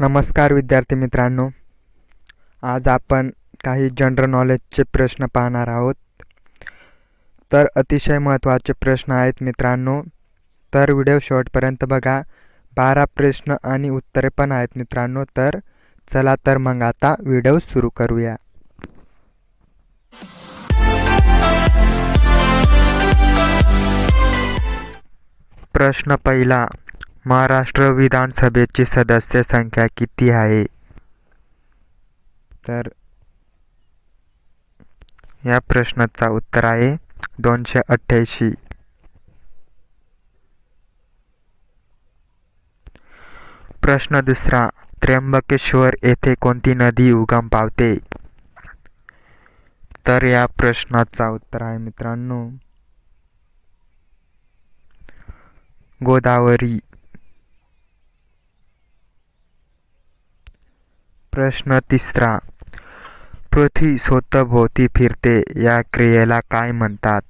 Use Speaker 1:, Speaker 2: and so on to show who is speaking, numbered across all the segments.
Speaker 1: नमस्कार विद्यार्थी मित्रांनो, आज आपण काही जनरल नॉलेजचे प्रश्न पाहणार आहोत. तर अतिशय महत्त्वाचे प्रश्न आहेत मित्रांनो. तर व्हिडिओ शेवटपर्यंत बघा. 12 प्रश्न आणि उत्तरे पण आहेत मित्रांनो. तर चला तर मग आता व्हिडिओ सुरू करूया. प्रश्न पहिला, महाराष्ट्र विधानसभेची सदस्य संख्या किती आहे? तर या प्रश्नाचा उत्तर आहे 288. प्रश्न दुसरा, त्र्यंबकेश्वर येथे कोणती नदी उगम पावते? तर या प्रश्नाचा उत्तर आहे मित्रांनो गोदावरी. प्रश्न तिसरा, पृथ्वी स्वतःभोवती फिरते या क्रियेला काय म्हणतात?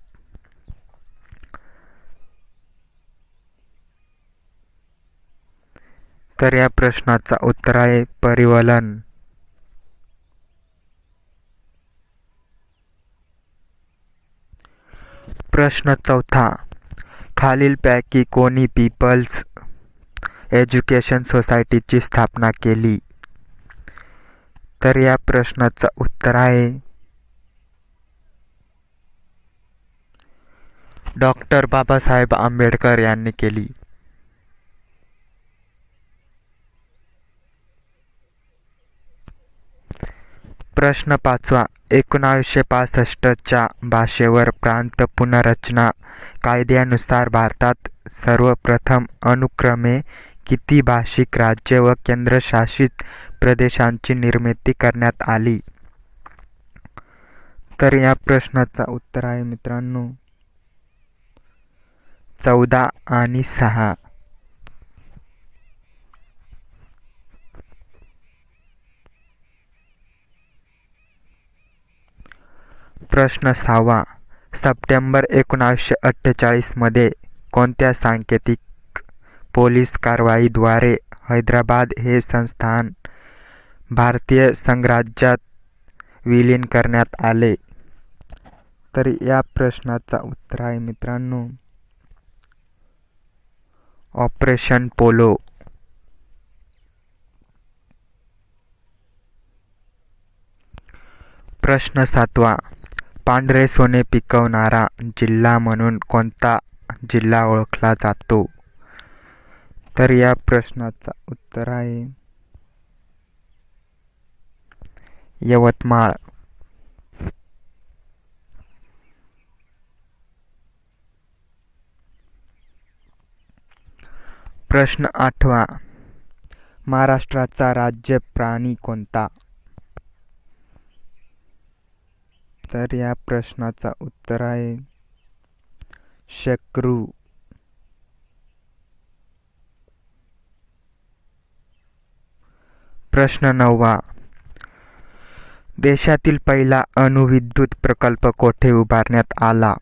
Speaker 1: तर या प्रश्नाचा उत्तर आहे परिवलन. प्रश्न चौथा, खालीलपैकी कोणी पीपल्स एज्युकेशन सोसायटीची स्थापना केली? तर या प्रश्नाचा उत्तर आहे डॉक्टर बाबासाहेब आंबेडकर यांनी केली. प्रश्न पाचवा, 1965च्या भाषेवर प्रांत पुनर्रचना कायद्यानुसार भारतात सर्वप्रथम अनुक्रमे किती भाषिक राज्ये व केंद्रशासित प्रदेशांची निर्मिती करण्यात आली? तर या प्रश्नाचा उत्तर आहे मित्रांनो 14 आणि 6. प्रश्न 6वा, सप्टेंबर 1948 मध्ये कोणत्या सांकेतिक पोलीस कारवाईद्वारे हैदराबाद हे संस्थान भारतीय संघराज्यात विलीन करण्यात आले? तर या प्रश्नाचा उत्तर आहे मित्रांनो ऑपरेशन पोलो. प्रश्न 7वा, पांढरे सोने पिकवणारा जिल्हा म्हणून कोणता जिल्हा ओळखला जातो? तर या प्रश्नाचा उत्तर आहे यवतमाळ. प्रश्न 8वा, महाराष्ट्राचा राज्य प्राणी कोणता? तर या प्रश्नाचा उत्तर आहे शेकरू. प्रश्न 9वा, देशातील पहिला अणुविद्युत प्रकल्प कोठे उभारण्यात आला?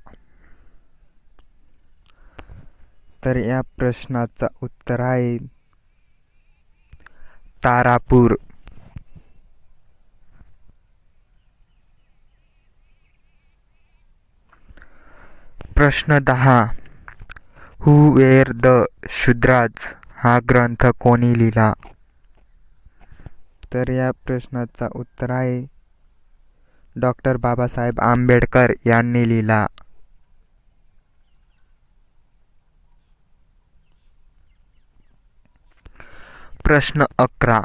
Speaker 1: तर या प्रश्नाचा उत्तर आहे तारापूर. प्रश्न 10, हू वेअर द शूद्राज हा ग्रंथ कोणी लिहिला? तर या प्रश्नाचा उत्तर आहे डॉक्टर बाबासाहेब आंबेडकर यांनी लिहिला. प्रश्न 11,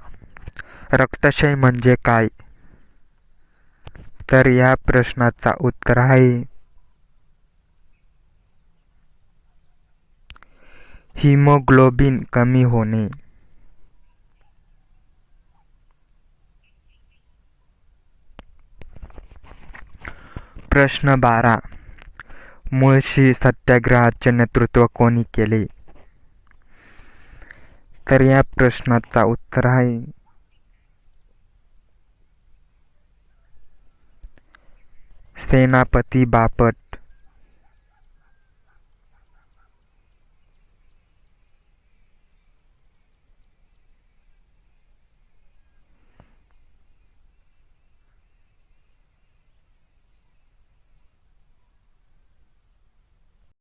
Speaker 1: रक्तक्षय म्हणजे काय? तर या प्रश्नाचा उत्तर आहे हिमोग्लोबिन कमी होणे. प्रश्न 12, मुळशी सत्याग्रहाचे नेतृत्व कोणी केले? तर या प्रश्नाचा उत्तर आहे सेनापती बापट.